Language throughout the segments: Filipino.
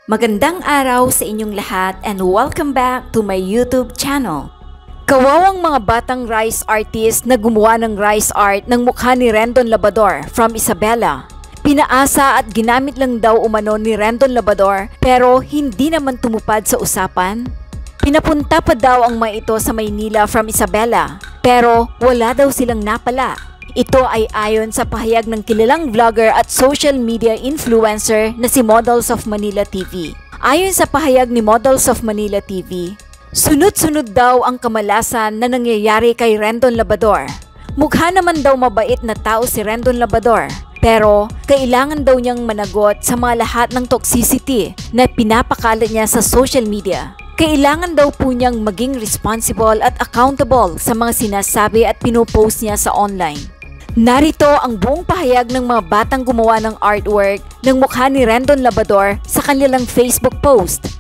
Magandang araw sa inyong lahat and welcome back to my YouTube channel. Kawawang mga batang rice artist na gumawa ng rice art ng mukha ni Rendon Labrador from Isabela. Pinaasa at ginamit lang daw umano ni Rendon Labrador pero hindi naman tumupad sa usapan. Pinapunta pa daw ang mga ito sa Maynila from Isabela pero wala daw silang napala. Ito ay ayon sa pahayag ng kilalang vlogger at social media influencer na si Models of Manila TV. Ayon sa pahayag ni Models of Manila TV, sunod-sunod daw ang kamalasan na nangyayari kay Rendon Labrador. Mukha naman daw mabait na tao si Rendon Labrador, pero kailangan daw niyang managot sa mga lahat ng toxicity na pinapakalat niya sa social media. Kailangan daw po niyang maging responsible at accountable sa mga sinasabi at pinopost niya sa online. Narito ang buong pahayag ng mga batang gumawa ng artwork ng mukha ni Rendon Labrador sa kanilang Facebook post.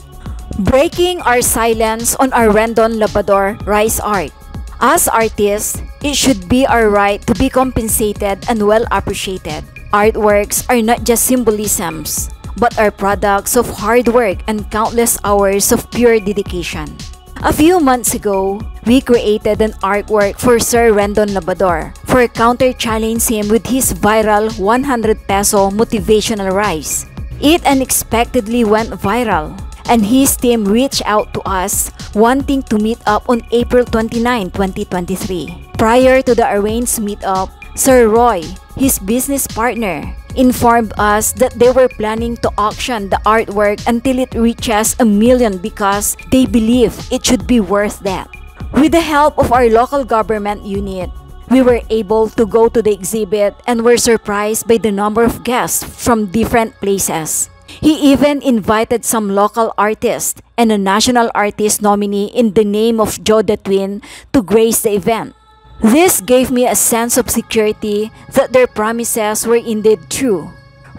Breaking our silence on our Rendon Labrador rice art. As artists, it should be our right to be compensated and well appreciated. Artworks are not just symbolisms, but are products of hard work and countless hours of pure dedication. A few months ago, we created an artwork for Sir Rendon Labrador for counter-challenge him with his viral 100 peso motivational rice. It unexpectedly went viral, and his team reached out to us wanting to meet up on April 29, 2023. Prior to the arranged meetup, Sir Roy, his business partner, informed us that they were planning to auction the artwork until it reaches 1 million because they believe it should be worth that. With the help of our local government unit, we were able to go to the exhibit and were surprised by the number of guests from different places. He even invited some local artists and a national artist nominee in the name of Joe the Twin to grace the event. This gave me a sense of security that their promises were indeed true.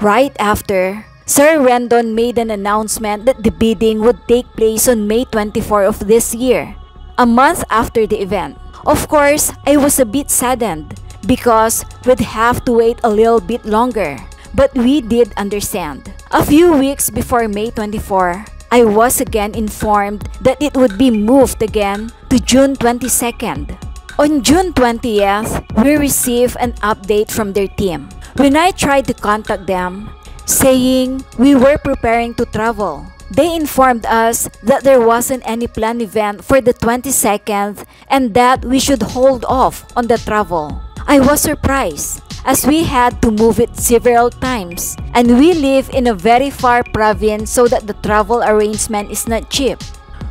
Right after, Sir Rendon made an announcement that the bidding would take place on May 24 of this year, a month after the event. Of course, I was a bit saddened because we'd have to wait a little bit longer, but we did understand. A few weeks before May 24, I was again informed that it would be moved again to June 22nd. On June 20th, we received an update from their team. When I tried to contact them, saying we were preparing to travel, they informed us that there wasn't any planned event for the 22nd and that we should hold off on the travel. I was surprised as we had to move it several times and we live in a very far province so that the travel arrangement is not cheap.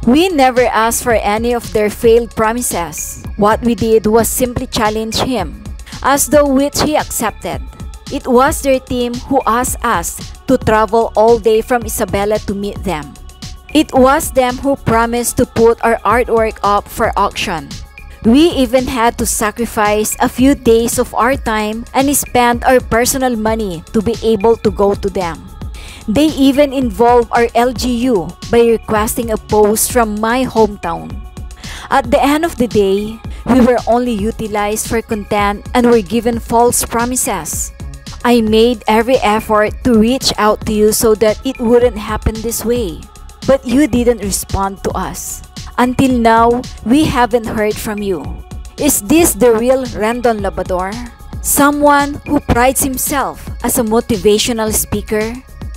We never asked for any of their failed promises. What we did was simply challenge him, as though which he accepted. It was their team who asked us to travel all day from Isabela to meet them. It was them who promised to put our artwork up for auction. We even had to sacrifice a few days of our time and spend our personal money to be able to go to them. They even involved our LGU by requesting a post from my hometown. At the end of the day, we were only utilized for content and were given false promises. I made every effort to reach out to you so that it wouldn't happen this way, but you didn't respond to us. Until now, we haven't heard from you. Is this the real Rendon Labrador? Someone who prides himself as a motivational speaker?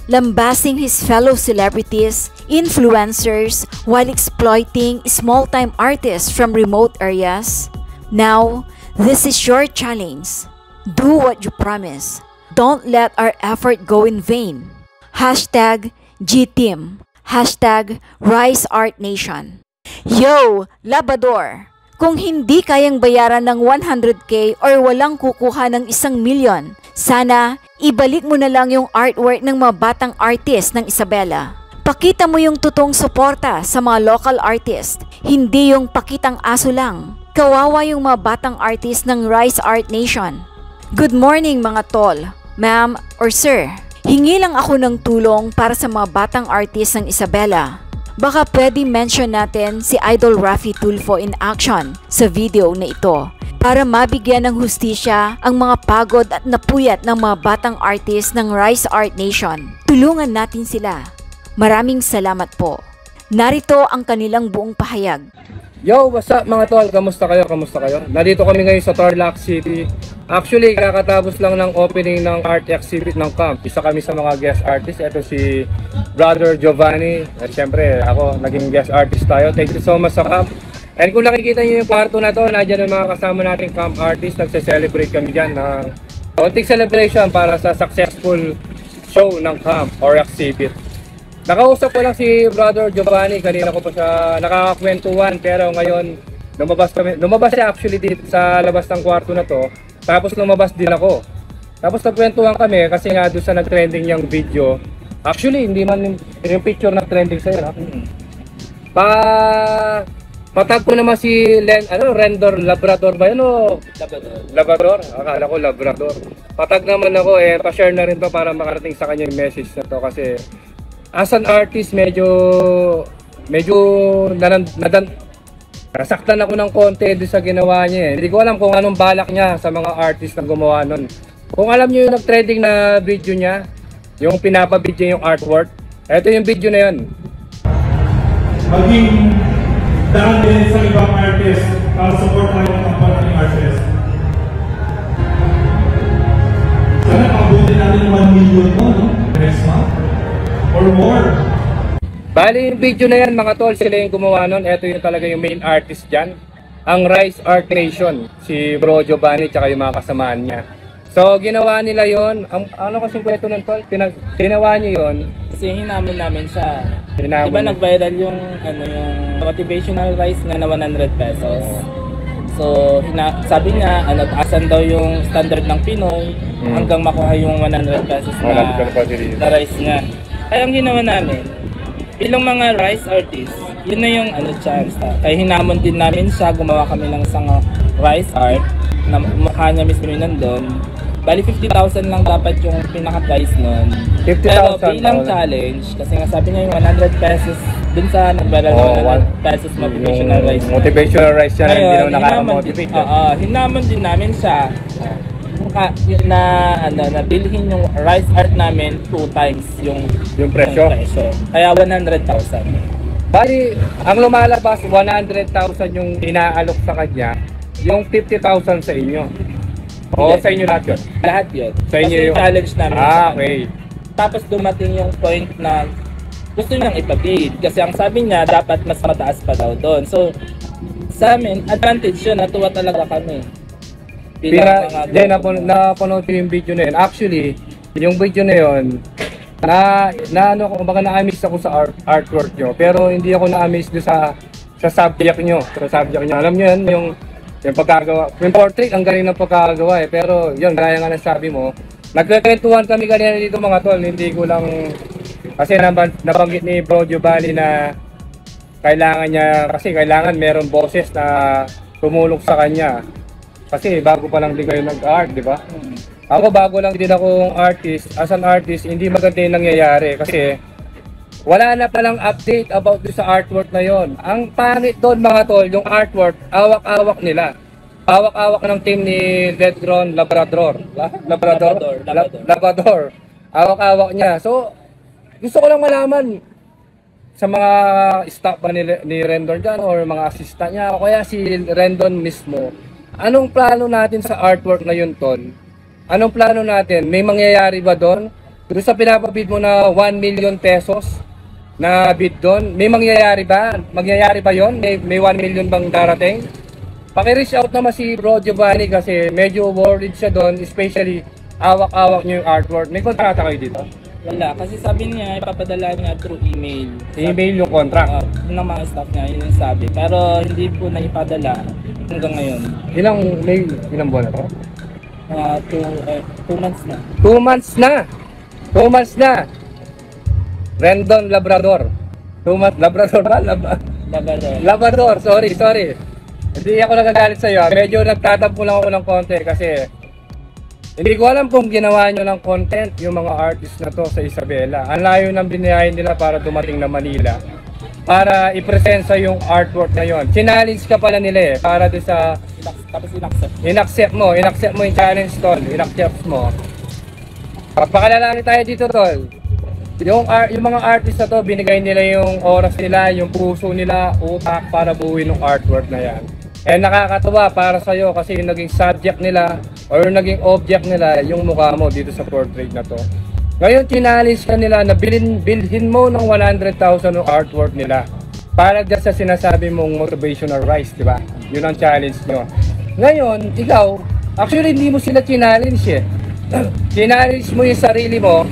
Lambasting his fellow celebrities, influencers, while exploiting small-time artists from remote areas? Now, this is your challenge. Do what you promise. Don't let our effort go in vain. Hashtag GTeam. Hashtag RiceArtNation. Yo, Labrador! Kung hindi kayang bayaran ng 100k or walang kukuha ng 1 million, sana ibalik mo na lang yung artwork ng mga batang artist ng Isabela. Pakita mo yung totoong suporta sa mga local artist, hindi yung pakitang aso lang. Kawawa yung mga batang artist ng Rice Art Nation. Good morning mga tol, ma'am or sir. Hingi lang ako ng tulong para sa mga batang artist ng Isabela. Baka pwede mention natin si Idol Raffy Tulfo in action sa video na ito para mabigyan ng hustisya ang mga pagod at napuyat ng mga batang artist ng Rice Art Nation. Tulungan natin sila. Maraming salamat po. Narito ang kanilang buong pahayag. Yo, what's up mga tol? Kamusta kayo? Kamusta kayo? Nandito kami ngayon sa Tarlac City. Actually, kakatapos lang ng opening ng art exhibit ng camp. Isa kami sa mga guest artist. Ito si Brother Giovanni. At syempre, ako, naging guest artist tayo. Thank you so much sa camp. And kung nakikita nyo yung kwarto na to, nandiyan ang mga kasama nating camp artist. Nagse-celebrate kami dyan ng konting celebration para sa successful show ng camp or exhibit. Nakausap ko lang si Brother Giovanni, kanina ko pa siya nakakakwentuhan, pero ngayon lumabas siya actually dito sa labas ng kwarto na to, tapos lumabas din ako. Tapos nagkwentuhan kami kasi nga doon sa nag-trending yung video, actually hindi man yung picture na trending sa'yo. Patag ko naman si Rendon Labrador ba yun o? Labrador? Akala ko Labrador. Patag naman ako pa-share na rin to para makarating sa kanya yung message na to kasi as an artist, medyo nasaktan ako ng konti doon sa ginawa niya. Hindi ko alam kung anong balak niya sa mga artist na gumawa nun. Kung alam niyo yung nag-trending na video niya, yung pinapabidyo yung artwork, ito yung video na yun. Maging daan din sa ibang artist para support tayo ng kapatid artist. Sana pabuti natin 1 million mo, no? Next month? Or more. Bali yung video na yan mga tol, sila yung gumawa nun. Ito yung talaga yung main artist dyan, ang Rise Art Nation, si Bro Giovanni tsaka yung mga kasamaan niya. So ginawa nila yon. Ano kasing kwento nun tol? Ginawa niyo yon kasi hinamon namin siya. Hinamon. Diba nag-viral yung yung motivational rice nga na 100 pesos. So sabi niya taasan daw yung standard ng Pinoy hanggang makuha yung 100 pesos na rice niya. Kaya ang ginawa namin, ilang mga rice artists, yun na yung chance. Kaya hinamon din namin siya, gumawa kami ng isang rice art na mukha niya mismo yun nandun. Bali 50,000 lang dapat yung pinaka-price nun. 50,000 pero bilang challenge, kasi nga sabi niya yung 100 pesos dun sa nagbaral ng 100 pesos motivational rice. Motivational rice yan, hindi naman nakaka-motivate. Hinamon din namin siya na bilhin yung rice art namin 2 times yung presyo. Kaya 100,000. Bali, ang lumalabas 100,000 yung inaalok sa kanya, yung 50,000 sa inyo. O sa inyo lahat yun? Lahat yun. Sa inyo kasi yung challenge namin. Okay. Tapos dumating yung point na gusto niyang ipabid kasi ang sabi niya dapat mas mataas pa daw doon. So sa amin, advantage yun, natuwa talaga kami. Napanood ko yung video na yun. Actually, yung video na yun, na-amaze ako sa artwork nyo. Pero hindi ako na-amaze sa subject nyo. Alam nyo yun, yung pagkagawa. Yung portrait, ang galing ng pagkagawa Pero yun, gaya nga nasabi mo, nagkakwentuhan kami kanina dito mga tol. Hindi ko lang, kasi nabanggit ni Bro Giovanni na kailangan meron boses na tumulong sa kanya. Kasi bago pa lang din kayo nag-art, di ba? Ako bago lang din akong artist. As an artist, hindi maganda yung nangyayari. Kasi wala na palang update about sa artwork na yon. Ang pangit doon mga tol, yung artwork, awak-awak nila. Awak-awak ng team ni Redron Labrador. Labrador. Awak-awak niya. So, gusto ko lang malaman sa mga staff ba ni Rendon dyan or mga assistant niya o kaya si Rendon mismo. Anong plano natin sa artwork na yun, Tol? Anong plano natin? May mangyayari ba doon? Doon sa pinapabid mo na 1 million pesos na bid doon, may mangyayari ba? Mangyayari ba yun? May 1 million bang darating? Paki-reach out naman si Bro Giovanni kasi medyo worried siya doon, especially awak-awak niyo yung artwork. May kontrata kayo dito? Wala, kasi sabi niya, ipapadala niya through email. Email yung contract? Ng mga staff niya, yun yung sabi. Pero hindi po na ipadala hanggang ngayon. Ilang buwan na to? 2 months na. 2 months na! 2 months na! Rendon Labrador. 2 months, Labrador ba? Labrador, sorry. Hindi ako nagagalit sa'yo. Medyo nagtatampo lang ako ng konti kasi hindi ko alam kung ginawa nyo ng content yung mga artist na to sa Isabela. Ang layo ng binayahin nila para dumating na Manila. Para i-presenta yung artwork na yon. Challenge ka pala nila para doon sa... Tapos inaccept mo yung challenge, Tol. Inaccept mo. Pagpakalalaki tayo dito, Tol. yung mga artist na to, binigay nila yung oras nila, yung puso nila, utak para buuin yung artwork na yan. And nakakatuwa para sa'yo kasi yung naging subject nila or yung naging object nila, yung mukha mo dito sa portrait na to. Ngayon, challenge ka nila na bilhin mo ng 100,000 yung artwork nila para dyan sa sinasabi mong motivational rise, di ba? Yun ang challenge nyo. Ngayon, ikaw, actually hindi mo sila challenge eh. Challenge mo yung sarili mo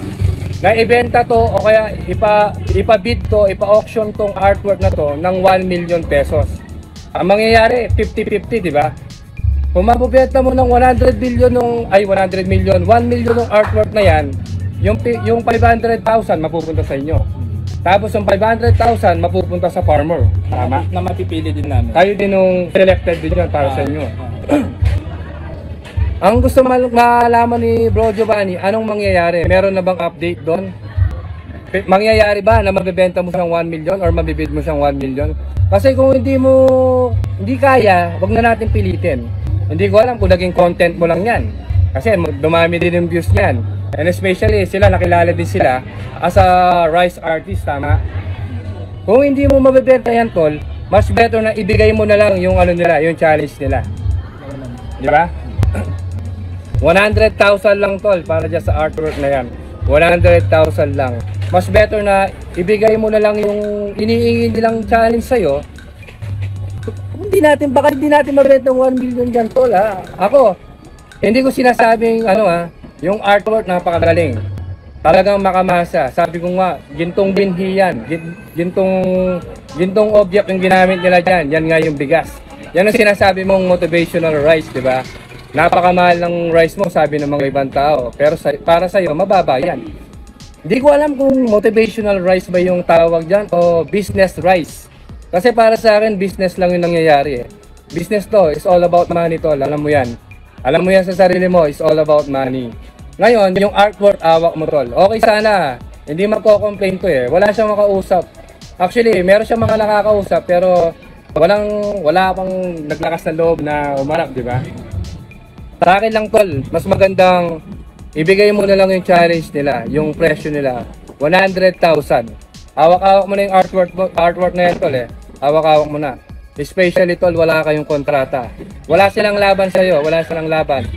na ibenta to o kaya ipabid to, ipa-auction tong artwork na to ng 1 million pesos. Ang mangyayari, 50-50, di ba? Kung mabubenta mo ng 100 million, 1 million ng artwork na yan, yung 500,000 mapupunta sa inyo. Tapos yung 500,000 mapupunta sa farmer. Tama? Na mapipili din namin. Tayo din yung selected din yan para sa inyo. Ang gusto malaman ni Bro Giovanni, anong mangyayari? Meron na bang update doon? Mangyayari ba na mabibenta mo siyang 1 million or mabibid mo siyang 1 million? Kasi kung hindi kaya, wag na natin pilitin. Hindi ko alam kung naging content mo lang yan. Kasi dumami din yung views niyan. And especially sila, nakilala din sila as a rice artist, tama? Kung hindi mo mabibenta yan, tol, mas better na ibigay mo na lang yung nila, yung challenge nila. Di ba? 100,000 lang, tol, para dyan sa artwork na yan. 100,000 lang. Mas better na ibigay mo na lang yung iniingin nilang challenge sa'yo. Baka hindi natin mabenta ng 1 million dyan, tol, ha? Ako, hindi ko sinasabing, yung artwork napakagaling. Talagang makamasa. Sabi ko nga, gintong binhi yan. Gintong object yung ginamit nila dyan. Yan nga yung bigas. Yan ang sinasabi mong motivational rice, di ba? Napakamahal ng rice mo, sabi ng mga ibang tao. Pero para sa'yo, mababa yan. Hindi ko alam kung motivational rice ba yung tawag dyan o business rice. Kasi para sa akin, business lang yung nangyayari eh. Business to, is all about money, tol. Alam mo yan. Alam mo yan sa sarili mo, is all about money. Ngayon, yung artwork, awak mo, tol. Okay sana, hindi magko-complain to eh. Wala siyang makausap. Actually, meron siyang mga nakakausap, pero wala pang naglakas na loob na umarap, di ba? Sa akin lang, tol, mas magandang ibigay mo na lang yung challenge nila, yung presyo nila, 100,000. Awak-awak mo na yung artwork na yan, tol eh. Awak-awak mo na. Especially, tol, wala kayong kontrata. Wala silang laban sa'yo, wala silang laban.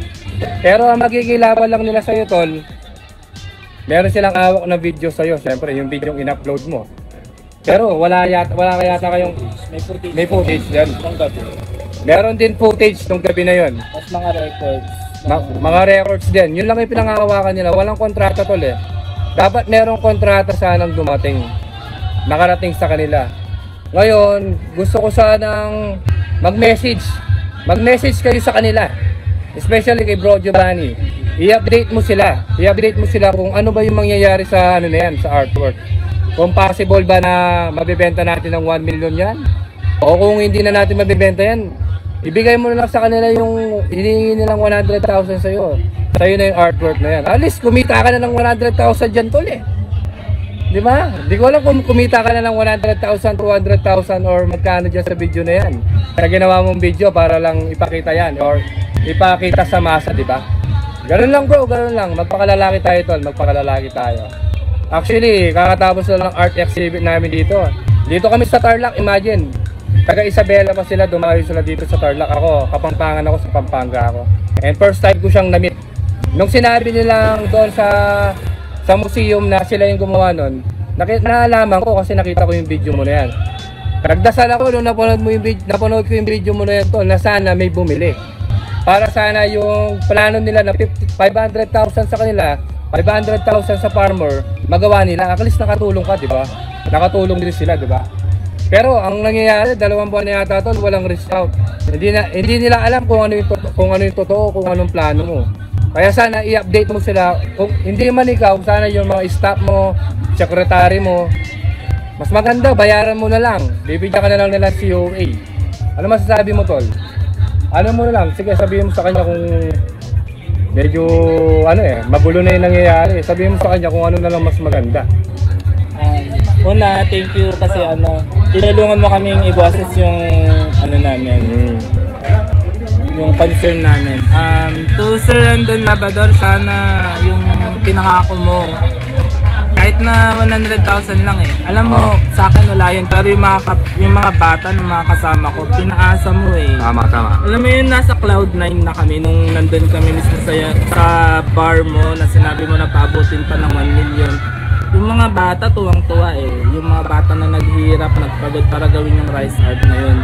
Pero ang magiging laban lang nila sa'yo, tol, meron silang awak na video sa'yo, syempre, yung video yung in-upload mo. Pero wala yata kayong may footage dyan. Meron din footage nung gabi na yon. Tapos mga records. Mga records din. Yun lang yung pinangahawakan nila. Walang kontrata, tol eh. Dapat merong kontrata sanang dumating. Nakarating sa kanila. Ngayon, gusto ko sanang mag-message. Mag-message kayo sa kanila. Especially kay Bro Giovanni. I-update mo sila. I-update mo sila kung ano ba yung mangyayari sa sa artwork. Kung possible ba na mabibenta natin ng 1 million yan? O kung hindi na natin mabibenta yan, ibigay mo na lang sa kanila yung hinihingi nilang 100,000 sa'yo. Sa'yo na yung artwork na yan. At least kumita ka na ng 100,000 dyan, tol eh. Di ba? Di ko alam kung kumita ka na ng 100,000, 200,000 or magkano dyan sa video na yan. Kaya ginawa mong video para lang ipakita yan or ipakita sa masa, di ba? Ganun lang bro, ganun lang. Magpakalalaki tayo, tol. Magpakalalaki tayo. Actually, kakatapos na ng art exhibit namin dito. Dito kami sa Tarlac, imagine. Taga Isabela pa sila, dumayo sila dito sa Tarlac. Ako, Kapampangan ako, sa Pampanga ako. And first time ko siyang na-meet. Nung sinabi nilang doon sa museum na sila yung gumawa nun, naalaman ko kasi nakita ko yung video mo na yan. Nagdasal ako nung napanood ko yung video mo na yan, tol, na sana may bumili. Para sana yung plano nila na 500,000 sa kanila, 500,000 sa farmer, magawa nila. At least nakatulong ka, di ba? Nakatulong din sila, di ba? Pero ang nangyayari, 2 buwan na yata, tol, walang reach out. Hindi nila alam kung ano yung totoo, kung anong plano mo. Kaya sana i-update mo sila. Kung hindi man ikaw, sana yung mga staff mo, secretary mo, mas maganda, bayaran mo na lang. Bibigyan ka na lang nila COA. Ano masasabi mo, tol? Ano mo na lang? Sige, sabihin mo sa kanya kung medyo, magulo na yung nangyayari. Sabihin mo sa kanya kung ano na lang mas maganda. Una, thank you kasi tinulungan mo kaming i-bosses yung namin. Yung concern namin. To Sir Rendon Labrador, sana yung pinangako mo, kahit na 100,000 lang eh. Alam mo, sa akin wala yun. Pero yung mga bata, ng mga kasama ko, pinaasa mo eh. Tama. Alam mo yun, nasa Cloud9 na kami nung nandun kami mismo sa bar mo na sinabi mo na paabutin pa ng 1 million. Yung mga bata tuwang-tuwa eh. Yung mga bata na naghihirap, nagpagod para gawin yung rice art na yun.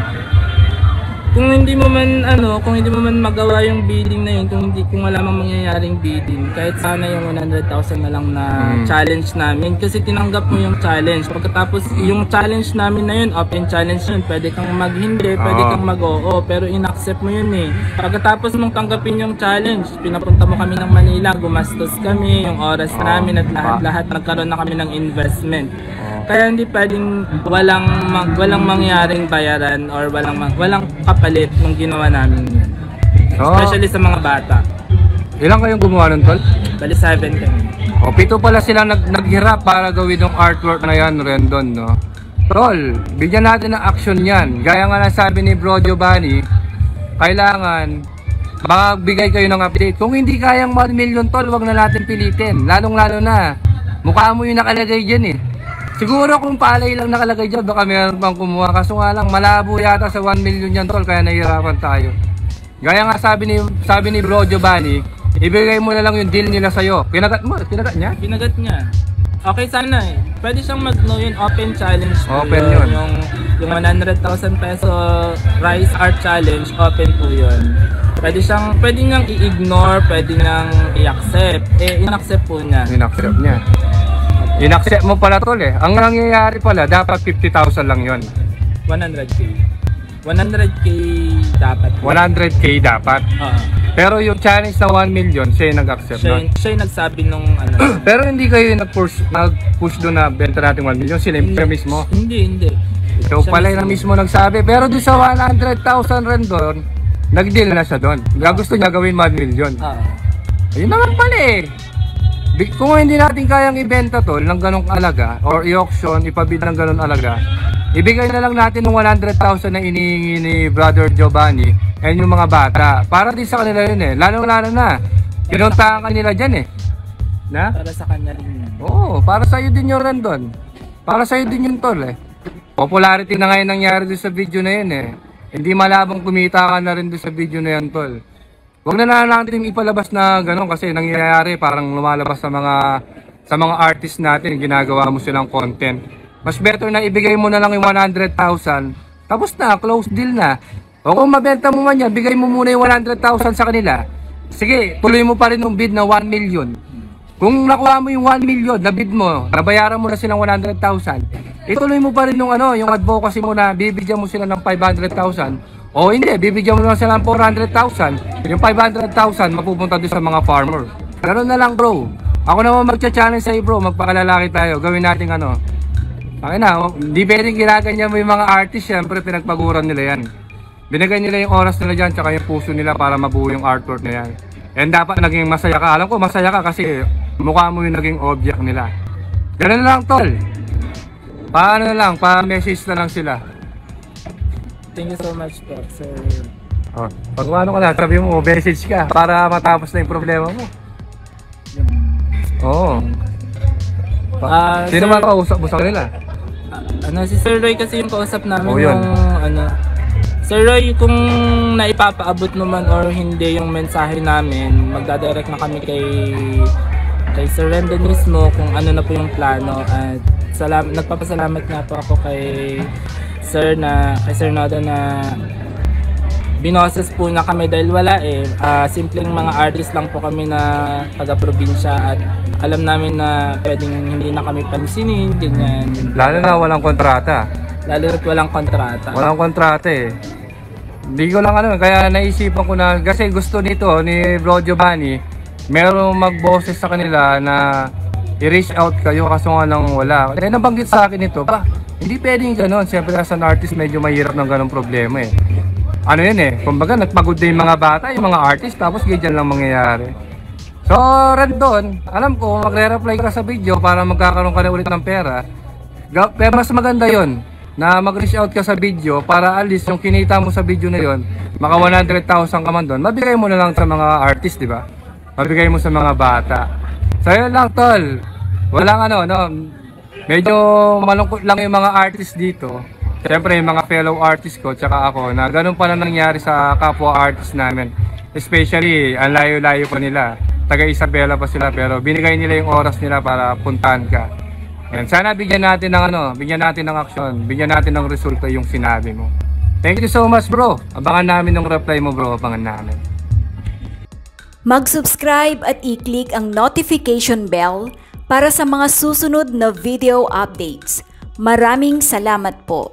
Kung hindi mo man magawa yung bidding na yun, kung wala mang mangyayaring bidding, kahit sana yung 100,000 na lang na challenge namin, kasi tinanggap mo yung challenge. Pagkatapos yung challenge namin na yun, open challenge yun, pwede kang mag-hindi, pwede kang mag-oo, pero in-accept mo yun eh. Pagkatapos mong tanggapin yung challenge, pinapunta mo kami ng Manila, gumastos kami, yung oras namin at lahat-lahat, nagkaroon na kami ng investment. Kaya hindi pwedeng walang mangyaring bayaran or walang kapalit ng ginawa namin. Especially sa mga bata. Ilang kayong gumawa nun, tol? Bali 7 kami. 7 pala silang naghirap para gawin yung artwork na yan, Rendon, no? Tol, bigyan natin ng action yan. Gaya nga na sabi ni Bro Giovanni, kailangan magbigay kayo ng update. Kung hindi kayang 1 million, tol, wag na natin pilitin. Lalong-lalo na, mukha mo yung nakalagay dyan eh. Siguro kung palay lang nakalagay dyan, baka meron pang kumuha. Kaso nga lang, malabo yata sa 1 million yan, tol, kaya nahihirapan tayo. Gaya nga sabi ni Bro Giovanni, ibigay mo na lang yung deal nila sa'yo. Kinagat niya? Kinagat niya. Okay sana eh. Pwede siyang yun, open challenge. Open yun. Yung 100,000 peso rice art challenge, open po yun. Pwede niyang i-ignore, pwede niyang i-accept. In-accept po niya. In-accept niya. In-accept mo pala, tol eh. Ang nangyayari pala, dapat 50,000 lang yon. 100k. 100k dapat. 100k dapat. Pero yung challenge na 1 million, siya yung nag-accept na. Siya yung nagsabi nung Pero hindi kayo yung nag-push doon na benta natin 1 million, sila yung mismo. Hindi. Ikaw pala yung mismo nagsabi. Pero doon sa 100,000 rin doon, nag-deal na siya doon. Gusto niya gawin 1 million. Ayun naman pala eh. Kung hindi natin kayang ibenta tol ng ganong alaga or i-auction, ipabid ng ganong alaga, ibigay na lang natin ng 100,000 na inihingi ni Brother Giovanni and yung mga bata. Para din sa kanila yun eh. Lalo-lalo na, pinuntahan ka nila dyan eh. Na? Para sa kanya rin yan. Oo, para sa'yo din yung Rendon. Para sa'yo din yung tol eh. Popularity na ngayon nangyari doon sa video na yun eh. Hindi malabang kumita ka na rin doon sa video na yan tol. Huwag na natin ipalabas na gano'n kasi nangyayari parang lumalabas sa mga artist natin, ginagawa mo silang content. Mas better na ibigay mo na lang yung 100,000, tapos na, close deal na. O kung mabenta mo man yan, bigay mo muna yung 100,000 sa kanila. Sige, tuloy mo pa rin yung bid na 1 million. Kung nakuha mo yung 1 million na bid mo, nabayaran mo na silang 100,000, ituloy mo pa rin yung advocacy mo na bibigyan mo sila ng 500,000. O hindi, bibigyan mo naman sila ng 400,000. Yung 500,000 mapupunta doon sa mga farmer. Ganoon na lang bro. Ako naman magcha-challenge sa'yo bro, magpakalalaki tayo. Gawin natin hindi pwedeng ginaganyan mo yung mga artist, syempre pinagpaguran nila yan. Binigay nila yung oras nila dyan, tsaka yung puso nila para mabuo yung artwork na yan. And dapat naging masaya ka. Alam ko masaya ka kasi mukha mo yung naging object nila. Ganoon na lang tol. Paano na lang, pa-message na lang sila. Thank you so much po, sir. Pag ano ka na, sabi mo, message ka para matapos na yung problema mo. Sino man kausap mo sa kanila? Si Sir Roy kasi yung kausap namin yun. Sir Roy, kung naipapaabot naman or hindi yung mensahe namin, magdadirect na kami kay Sir Rendon mismo kung ano na po yung plano. At nagpapasalamat nga po ako kay Sir Nodo na binoses po na kami dahil wala eh. Simpleng mga artist lang po kami na taga-probinsya at alam namin na pwedeng hindi na kami pansinin, ganyan. Lalo na walang kontrata. Walang kontrata eh. Hindi ko lang kaya naisipan ko na, kasi gusto nito ni Bro Giovanni, merong magboses sa kanila na i-reach out kayo kaso nga lang wala. Kaya nabanggit sa akin ito, hindi pwedeng gano'n. Siyempre as an artist medyo mahirap ng ganong problema eh. Kumbaga nagpagod din yung mga bata, yung mga artist, tapos ganyan lang mangyayari. So Rendon, alam ko magre-reply ka sa video para magkakaroon ka na ulit ng pera. Pero mas maganda yon na mag-reach out ka sa video para at least yung kinita mo sa video na yon, maka 100,000 ka man doon, mabigay mo na lang sa mga artist, di ba? Mabigay mo sa mga bata. So yun lang tol. Walang ano, no. Medyo malungkot lang yung mga artist dito. Siyempre yung mga fellow artist ko tsaka ako na ganun pa na nangyari sa kapwa artist namin. Especially, ang layo-layo pa nila. Taga Isabela pa sila pero binigay nila yung oras nila para puntahan ka. And sana bigyan natin ng ano, bigyan natin ng action, bigyan natin ng resulta yung sinabi mo. Thank you so much, bro. Abangan namin ng reply mo, bro. Abangan namin. Mag-subscribe at i-click ang notification bell para sa mga susunod na video updates. Maraming salamat po.